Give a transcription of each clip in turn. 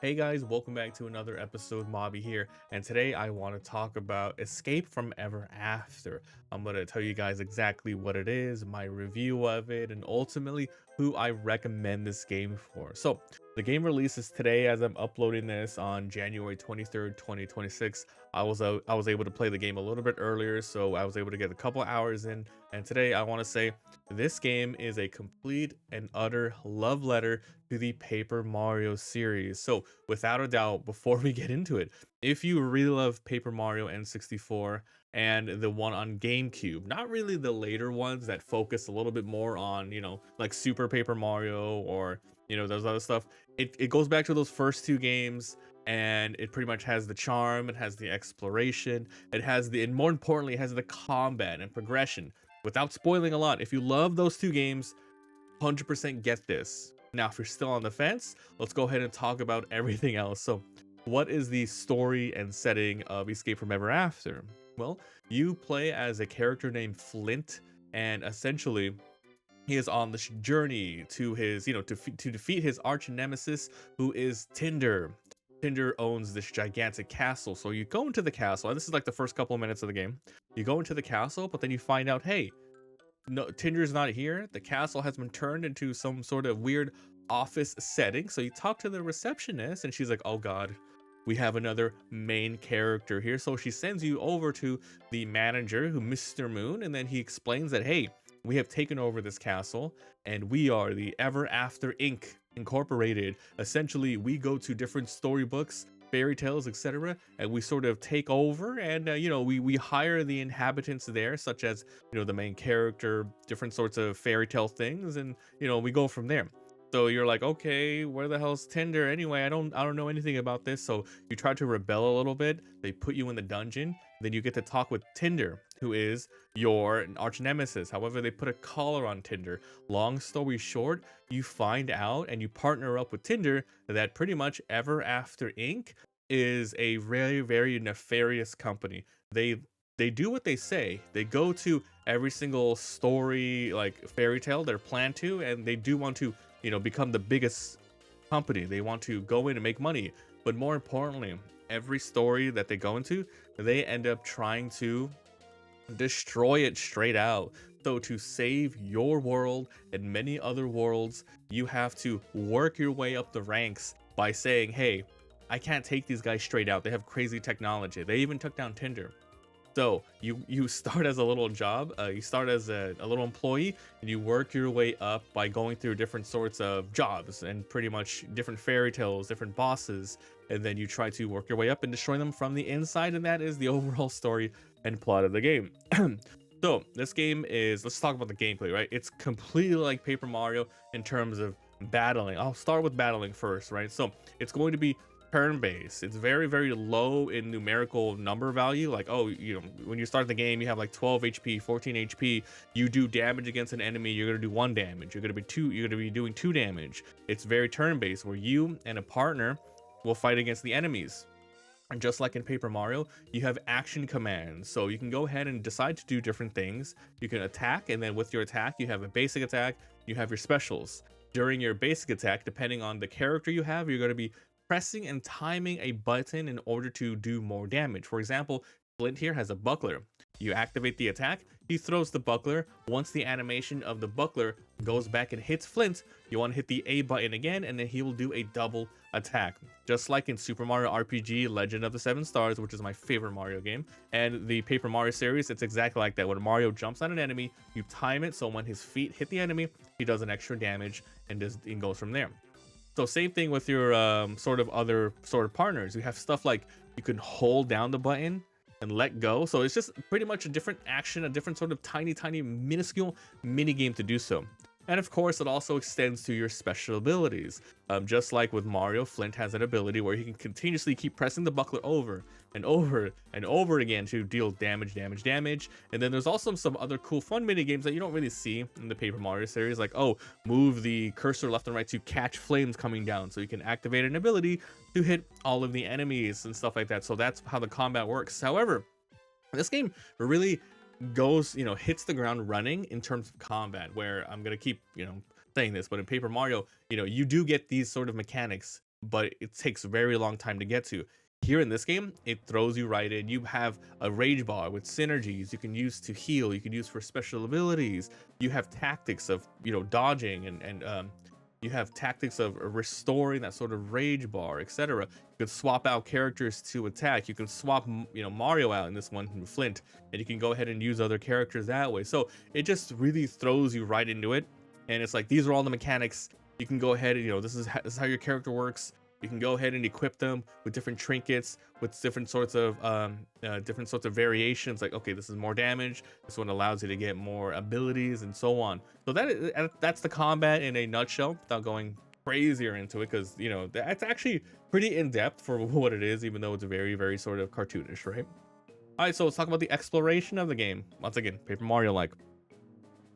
Hey guys, welcome back to another episode. Mobby here, and today I want to talk about Escape from Ever After. I'm going to tell you guys exactly what it is, my review of it, and ultimately who I recommend this game for. So, the game releases today as I'm uploading this on January 23rd, 2026. I was able to play the game a little bit earlier, so I was able to get a couple hours in, and today I want to say this game is a complete and utter love letter to the Paper Mario series. So, without a doubt, before we get into it, if you really love Paper Mario N64 and the one on GameCube, not really the later ones that focus a little bit more on, like Super Paper Mario or, those other stuff, it goes back to those first two games. And it pretty much has the charm, it has the exploration, it has and more importantly, it has the combat and progression. Without spoiling a lot, if you love those two games, 100% get this. Now, if you're still on the fence, let's go ahead and talk about everything else. So, what is the story and setting of Escape from Ever After? Well, you play as a character named Flint, and essentially, he is on this journey to his, to defeat his arch nemesis, who is Tinder. Tinder owns this gigantic castle. So you go into the castle, and this is like the first couple of minutes of the game. You go into the castle, but then you find out, hey, no, Tinder's not here. The castle has been turned into some sort of weird office setting. So you talk to the receptionist, and she's like, oh God, we have another main character here. So she sends you over to the manager, who Mr. Moon, and then he explains that, hey, we have taken over this castle, and we are the Ever After Inc. Incorporated. Essentially, we go to different storybooks, fairy tales, etc., and we sort of take over, and we hire the inhabitants there, such as the main character, different sorts of fairy tale things, and we go from there. So you're like, okay, where the hell's Tinder anyway? I don't know anything about this. So you try to rebel a little bit. They put you in the dungeon. Then you get to talk with Tinder, who is your arch nemesis. However, they put a collar on Tinder. Long story short, you find out and you partner up with Tinder that pretty much Ever After Inc. is a very, very nefarious company. They do what they say. They go to every single story, like fairy tale they're planned to, and they do want to become the biggest company. They want to go in and make money. But more importantly, every story that they go into, they end up trying to destroy it straight out. So to save your world and many other worlds, you have to work your way up the ranks by saying, hey, I can't take these guys straight out. They have crazy technology. They even took down Tinder. So you start as a little job, you start as a little employee, and you work your way up by going through different sorts of jobs and pretty much different fairy tales, different bosses, and then you try to work your way up and destroy them from the inside, and that is the overall story and plot of the game. So this game is, let's talk about the gameplay, right? It's completely like Paper Mario in terms of battling. I'll start with battling first, right? So it's going to be turn-based. It's very, very low in numerical number value. Like, oh, when you start the game, you have like 12 HP, 14 HP. You do damage against an enemy, you're gonna do 1 damage. You're gonna be doing 2 damage. It's very turn-based, where you and a partner will fight against the enemies. And just like in Paper Mario, you have action commands. So you can go ahead and decide to do different things. You can attack, and then with your attack, you have a basic attack, you have your specials. During your basic attack, depending on the character you have, you're going to be pressing and timing a button in order to do more damage. For example, Flint here has a buckler. You activate the attack, he throws the buckler. Once the animation of the buckler goes back and hits Flint, you want to hit the A button again, and then he will do a double attack. Just like in Super Mario RPG Legend of the Seven Stars, which is my favorite Mario game, and the Paper Mario series, it's exactly like that. When Mario jumps on an enemy, you time it so when his feet hit the enemy, he does an extra damage and goes from there. So same thing with your sort of other sort of partners. You have stuff like you can hold down the button and let go. So it's just pretty much a different action, a different sort of tiny, minuscule mini game to do so. And of course, it also extends to your special abilities. Just like with Mario, Flint has an ability where he can continuously keep pressing the buckler over and over and over again to deal damage. And then there's also some other cool, fun mini games that you don't really see in the Paper Mario series, like, oh, move the cursor left and right to catch flames coming down, so you can activate an ability to hit all of the enemies and stuff like that. So that's how the combat works. However, this game really goes, hits the ground running in terms of combat, where I'm gonna keep, saying this, but in Paper Mario, you do get these sort of mechanics but it takes a very long time to get to. Here in this game, it throws you right in. You have a rage bar with synergies you can use to heal, you can use for special abilities. You have tactics of, dodging and you have tactics of restoring that sort of rage bar, etc. You can swap out characters to attack. You can swap, Mario out in this one, Flint, and you can go ahead and use other characters that way. So it just really throws you right into it. And it's like, these are all the mechanics. You can go ahead and, this is how your character works. You can go ahead and equip them with different trinkets, with different sorts of variations. Like, okay, this is more damage. This one allows you to get more abilities and so on. So that's the combat in a nutshell, without going crazier into it, because that's actually pretty in depth for what it is, even though it's very, very sort of cartoonish, right? All right, so let's talk about the exploration of the game. Once again, Paper Mario like.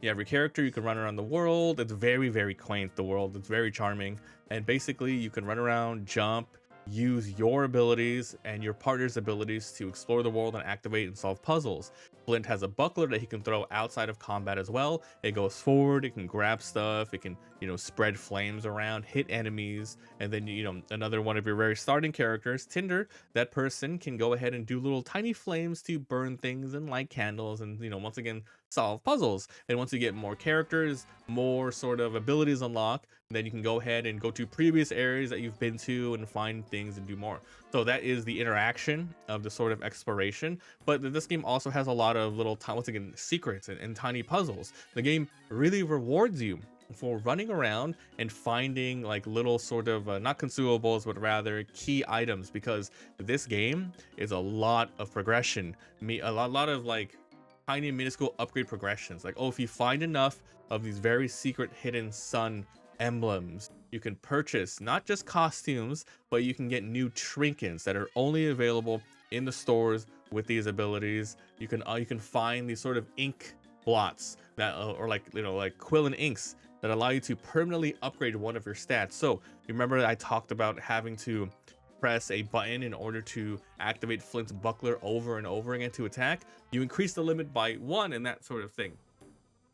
You have your character, you can run around the world. It's very, very quaint, the world. It's very charming. And basically, you can run around, jump, use your abilities and your partner's abilities to explore the world and activate and solve puzzles. Flint has a buckler that he can throw outside of combat as well. It goes forward, it can grab stuff, it can, spread flames around, hit enemies, and then, another one of your very starting characters, Tinder, that person can go ahead and do little tiny flames to burn things and light candles and, once again, solve puzzles. And once you get more characters, more sort of abilities unlock, then you can go ahead and go to previous areas that you've been to and find things and do more. So that is the interaction of the sort of exploration. But this game also has a lot of little, once again, secrets and tiny puzzles. The game really rewards you for running around and finding like little sort of not consumables, but rather key items, because this game is a lot of progression, a lot of like tiny minuscule upgrade progressions. Like, oh, if you find enough of these very secret hidden sun emblems, you can purchase not just costumes, but you can get new trinkets that are only available in the stores with these abilities. You can find these sort of ink blots that or like Quillen inks that allow you to permanently upgrade one of your stats. So you remember I talked about having to press a button in order to activate Flint's buckler over and over again to attack. You increase the limit by 1 and that sort of thing.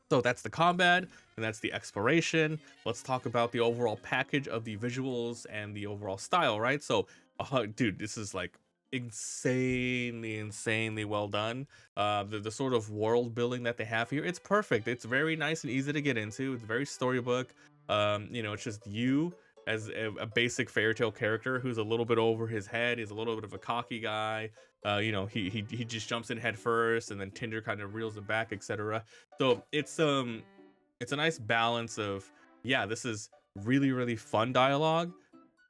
So that's the combat and that's the exploration. Let's talk about the overall package of the visuals and the overall style, right? So, dude, this is like insanely well done. The sort of world building that they have here, it's perfect. It's very nice and easy to get into. It's very storybook. It's just you as a basic fairy tale character who's a little bit over his head. He's a little bit of a cocky guy. He just jumps in head first, and then Tinder kind of reels him back, etc. So it's a nice balance of, yeah, this is really fun dialogue,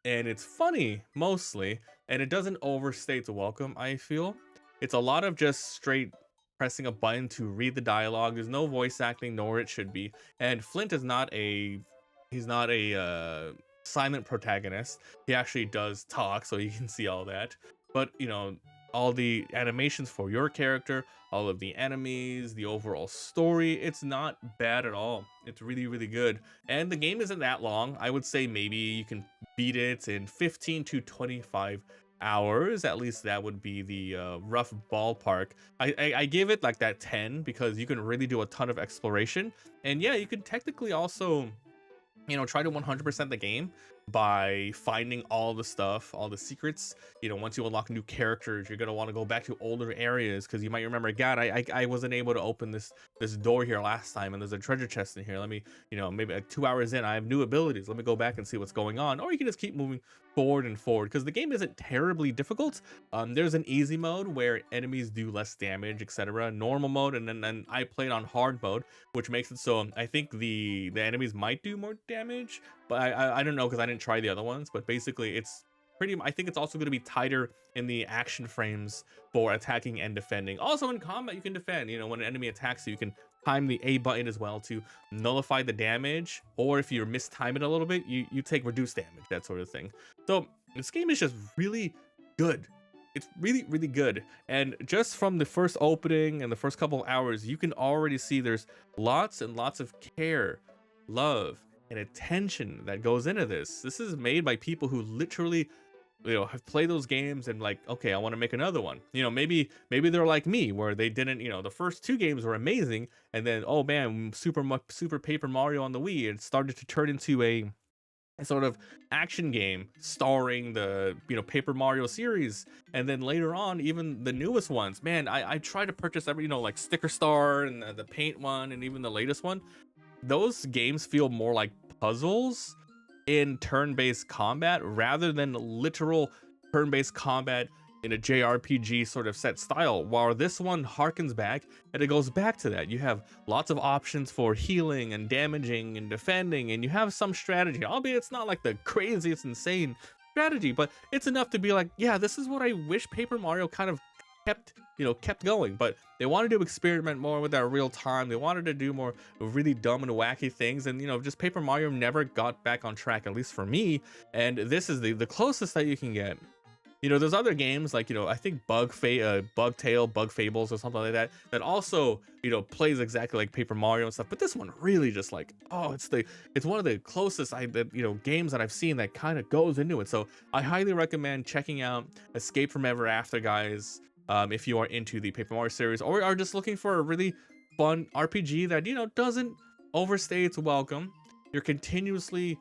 and it's funny mostly, and it doesn't overstay its welcome. I feel it's a lot of just straight pressing a button to read the dialogue. There's no voice acting, nor it should be. And Flint is not a silent protagonist. He actually does talk, so you can see all that. But all the animations for your character, all of the enemies, the overall story, it's not bad at all. It's really good. And the game isn't that long. I would say maybe you can beat it in 15 to 25 hours. At least that would be the rough ballpark. I give it like that 10 because you can really do a ton of exploration. And yeah, you can technically also try to 100% the game by finding all the stuff, all the secrets. Once you unlock new characters, you're going to want to go back to older areas, because you might remember, God, I wasn't able to open this door here last time, and there's a treasure chest in here. Let me, maybe like 2 hours in, I have new abilities. Let me go back and see what's going on. Or you can just keep moving forward and forward, because the game isn't terribly difficult. There's an easy mode where enemies do less damage, etc. Normal mode, and then I played on hard mode, which makes it so I think the enemies might do more damage, but I don't know, because I didn't try the other ones. But basically it's I think it's also going to be tighter in the action frames for attacking and defending. Also in combat you can defend, when an enemy attacks you, you can time the A button as well to nullify the damage, or if you're mistiming it a little bit, you take reduced damage, that sort of thing. So this game is just really good. It's really good. And just from the first opening and the first couple of hours, you can already see there's lots and lots of care, love, and attention that goes into this. This is made by people who literally have played those games and like, okay, I want to make another one. Maybe they're like me, where they didn't, the first 2 games were amazing, and then, oh man, super Paper Mario on the Wii, it started to turn into a a sort of action game starring the Paper Mario series, and then later on even the newest ones. Man, I try to purchase every like Sticker Star and the Paint one and even the latest one. Those games feel more like puzzles in turn-based combat rather than literal turn-based combat in a JRPG sort of set style, while this one harkens back and it goes back to that. You have lots of options for healing and damaging and defending, and you have some strategy, albeit it's not like the craziest insane strategy, but it's enough to be like, yeah, this is what I wish Paper Mario kind of kept going. But they wanted to experiment more with that real time. They wanted to do more really dumb and wacky things, and just Paper Mario never got back on track, at least for me. And this is the closest that you can get. There's other games like, I think Bug Tale, Bug Fables or something like that, that also, plays exactly like Paper Mario and stuff. But this one really just like, oh, it's one of the closest games that I've seen that kind of goes into it. So I highly recommend checking out Escape from Ever After, guys. If you are into the Paper Mario series or are just looking for a really fun RPG that, doesn't overstay its welcome. You're continuously,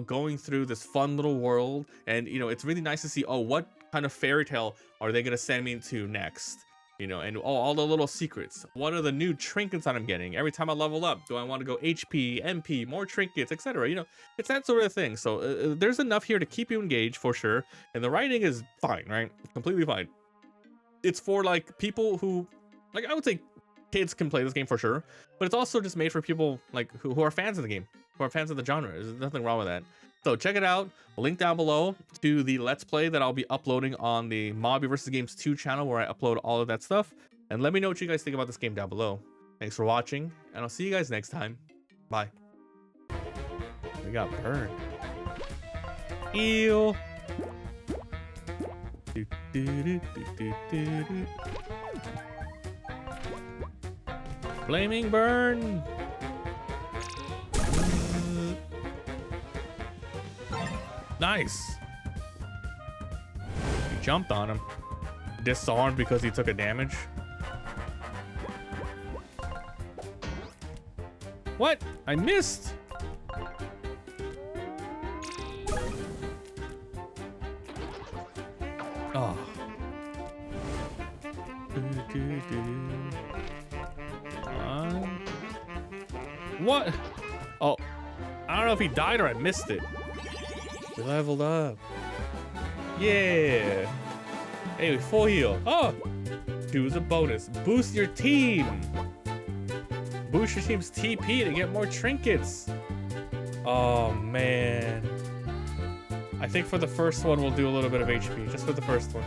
going through this fun little world, and it's really nice to see, oh, what kind of fairy tale are they gonna send me to next, and all the little secrets. What are the new trinkets that I'm getting every time I level up? Do I want to go HP, MP, more trinkets, etc.? It's that sort of thing. So there's enough here to keep you engaged for sure, and the writing is fine, right? Completely fine. It's for like people who, like, I would say kids can play this game for sure, but it's also just made for people like who are fans of the game, who are fans of the genre. There's nothing wrong with that. So check it out. Link down below to the Let's Play that I'll be uploading on the Mobby vs. Games 2 channel, where I upload all of that stuff. And let me know what you guys think about this game down below. Thanks for watching, and I'll see you guys next time. Bye. We got burned. Ew. Flaming burn. Nice. He jumped on him. Disarmed because he took a damage. What? I missed. Oh. What? Oh, I don't know if he died or I missed it. We leveled up. Yeah. Hey, full heal. Oh, choose a bonus. Boost your team. Boost your team's TP to get more trinkets. Oh man. I think for the first one we'll do a little bit of HP, just for the first one.